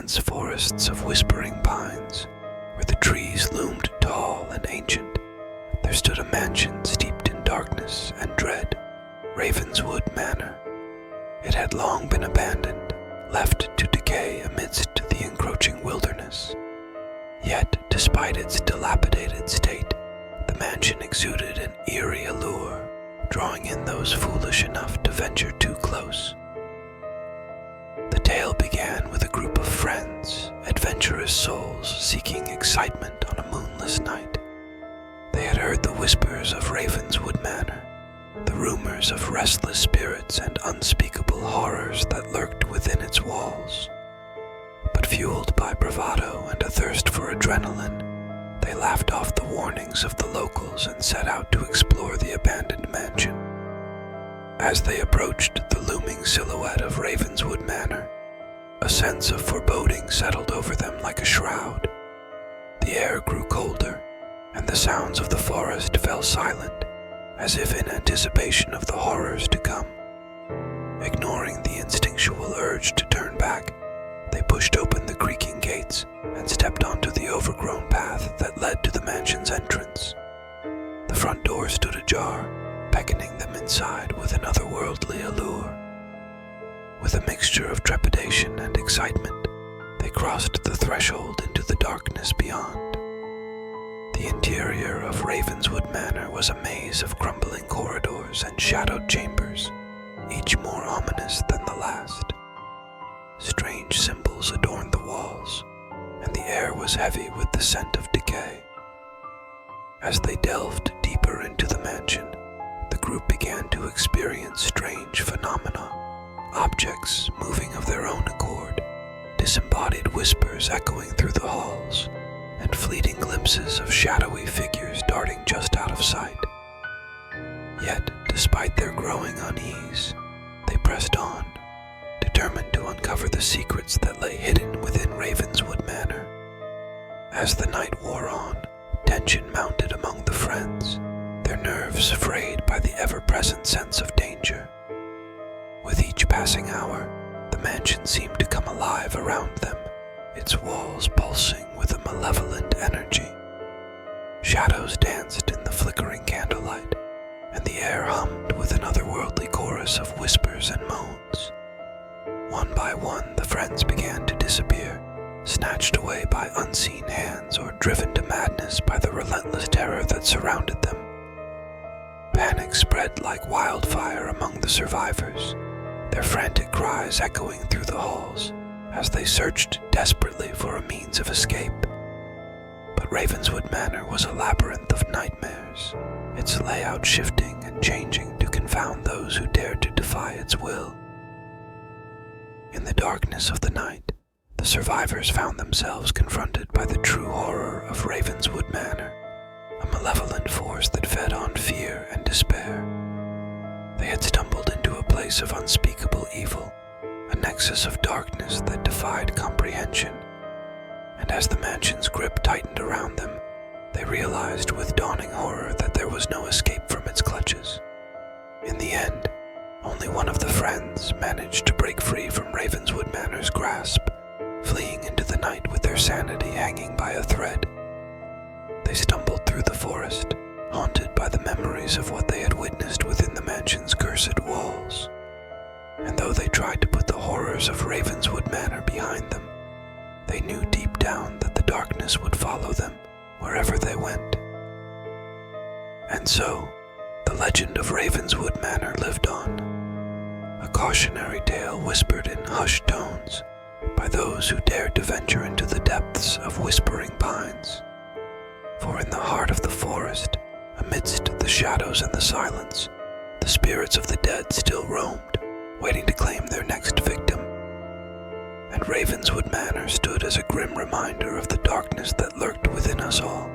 dense forests of whispering pines, where the trees loomed tall and ancient, there stood a mansion steeped in darkness and dread, Ravenswood Manor. It had long been abandoned, left to decay amidst the encroaching wilderness. Yet, despite its dilapidated state, the mansion exuded an eerie allure, drawing in those foolish enough to venture too close. The tale began with a group of friends, adventurous souls seeking excitement on a moonless night. They had heard the whispers of Ravenswood Manor, the rumors of restless spirits and unspeakable horrors that lurked within its walls. But fueled by bravado and a thirst for adrenaline, they laughed off the warnings of the locals and set out to explore the abandoned mansion. As they approached the looming silhouette of Ravenswood Manor, a sense of foreboding settled over them like a shroud. The air grew colder, and the sounds of the forest fell silent, as if in anticipation of the horrors to come. Ignoring the instinctual urge to turn back, they pushed open the creaking gates and stepped onto the overgrown path that led to the mansion's entrance. The front door stood ajar, beckoning them inside with an otherworldly allure. With a mixture of trepidation and excitement, they crossed the threshold into the darkness beyond. The interior of Ravenswood Manor was a maze of crumbling corridors and shadowed chambers, each more ominous than the last. Strange symbols adorned the walls, and the air was heavy with the scent of decay. As they delved deeper into the mansion, the group began to experience strange phenomena, objects moving of their own accord, disembodied whispers echoing through the halls, and fleeting glimpses of shadowy figures darting just out of sight. Yet, despite their growing unease, they pressed on, determined to uncover the secrets that lay hidden within Ravenswood Manor. As the night wore on, tension mounted among the friends, their nerves frayed by the ever-present sense of danger. With each passing hour, the mansion seemed to come alive around them, its walls pulsing with a malevolent energy. Shadows danced in the flickering candlelight, and the air hummed with an otherworldly chorus of whispers and moans. One by one, the friends began to disappear, snatched away by unseen hands or driven to madness by the relentless terror that surrounded them. Panic spread like wildfire among the survivors, their frantic cries echoing through the halls as they searched desperately for a means of escape. But Ravenswood Manor was a labyrinth of nightmares, its layout shifting and changing to confound those who dared to defy its will. In the darkness of the night, the survivors found themselves confronted by the true horror of Ravenswood Manor, a malevolent force that fed on fear and despair. They had stumbled into a place of unspeakable evil, a nexus of darkness that defied comprehension, and as the mansion's grip tightened around them, they realized with dawning horror that there was no escape from its clutches. In the end, only one of the friends managed to break free from Ravenswood Manor's grasp, fleeing into the night with their sanity hanging by a thread. They stumbled through the forest, haunted by the memories of what they had witnessed within the mansion's cursed walls. And though they tried to put the horrors of Ravenswood Manor behind them, they knew deep down that the darkness would follow them wherever they went. And so, the legend of Ravenswood Manor lived on, a cautionary tale whispered in hushed tones by those who dared to venture into the depths of whispering pines. For in the heart of the forest, amidst the shadows and the silence, the spirits of the dead still roamed, waiting to claim their next victim. And Ravenswood Manor stood as a grim reminder of the darkness that lurked within us all.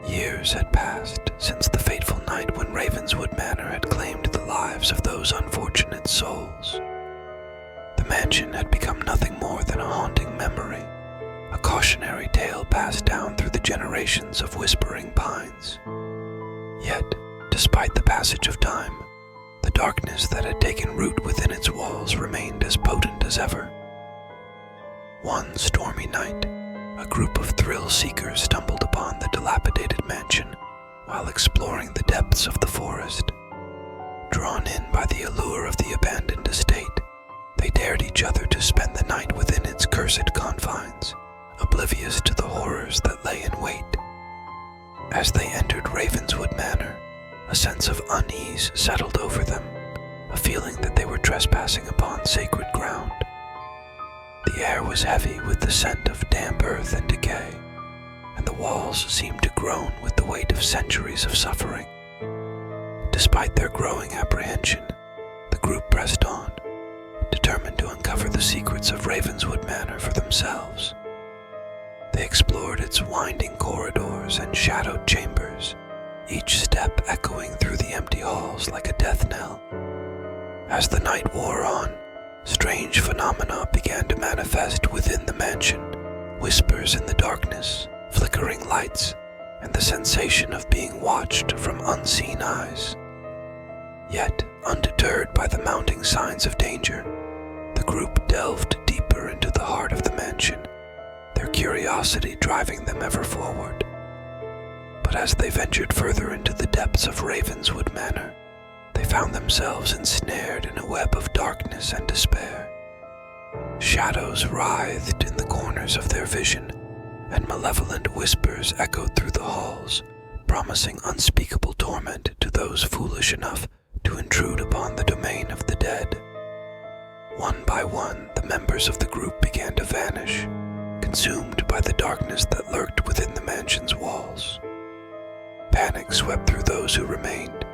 Years had passed since the fateful night when Ravenswood Manor had claimed the lives of those unfortunate souls. The mansion had become nothing more than a haunting memory, a cautionary tale passed down through the generations of whispering pines. Yet, despite the passage of time, the darkness that had taken root within its walls remained as potent as ever. One stormy night, a group of thrill-seekers stumbled upon the dilapidated mansion while exploring the depths of the forest. Drawn in by the allure of the abandoned estate, they dared each other to spend the night within its cursed confines, oblivious to the horrors that lay in wait. As they entered Ravenswood Manor, a sense of unease settled over them, a feeling that they were trespassing upon sacred ground. The air was heavy with the scent of damp earth and decay, and the walls seemed to groan with the weight of centuries of suffering. Despite their growing apprehension, the group pressed on, determined to uncover the secrets of Ravenswood Manor for themselves. They explored its winding corridors and shadowed chambers, each step echoing through the empty halls like a death knell. As the night wore on, strange phenomena began to manifest within the mansion, whispers in the darkness, flickering lights, and the sensation of being watched from unseen eyes. Yet, undeterred by the mounting signs of danger, the group delved deeper into the heart of the mansion, their curiosity driving them ever forward. But as they ventured further into the depths of Ravenswood Manor, they found themselves ensnared in a web of darkness and despair. Shadows writhed in the corners of their vision, and malevolent whispers echoed through the halls, promising unspeakable torment to those foolish enough to intrude upon the domain of the dead. One by one, the members of the group began to vanish, consumed by the darkness that lurked within the mansion's walls. Panic swept through those who remained,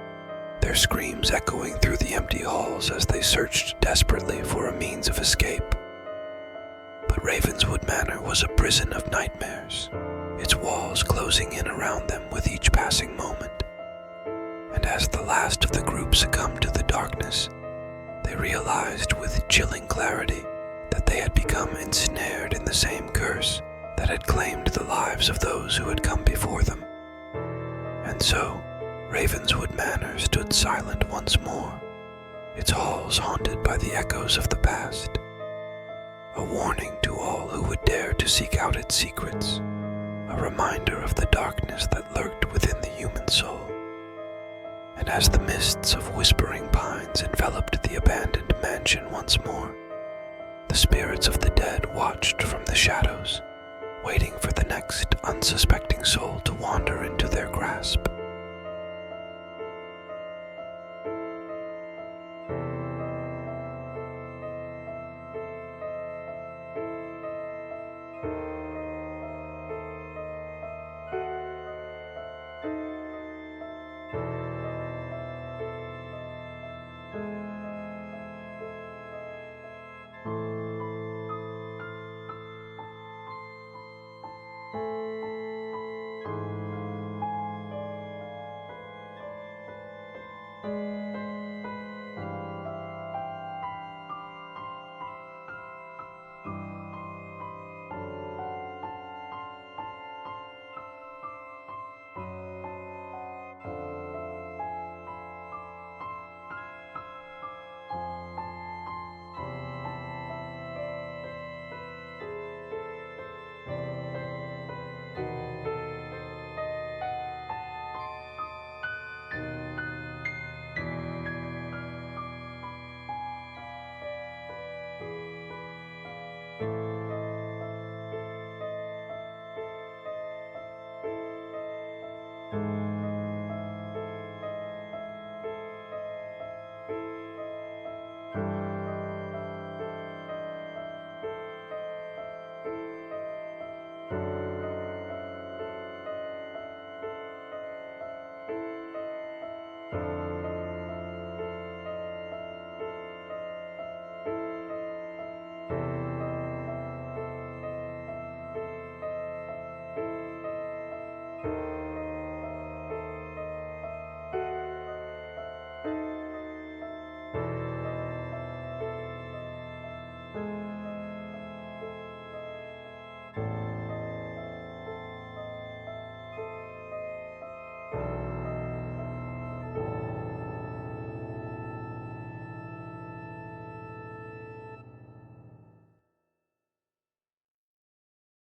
their screams echoing through the empty halls as they searched desperately for a means of escape. But Ravenswood Manor was a prison of nightmares, its walls closing in around them with each passing moment. And as the last of the group succumbed to the darkness, they realized with chilling clarity that they had become ensnared in the same curse that had claimed the lives of those who had come before them. And so, Ravenswood Manor stood silent once more, its halls haunted by the echoes of the past, a warning to all who would dare to seek out its secrets, a reminder of the darkness that lurked within the human soul. And as the mists of whispering pines enveloped the abandoned mansion once more, the spirits of the dead watched from the shadows, waiting for the next unsuspecting soul to wander into their grasp.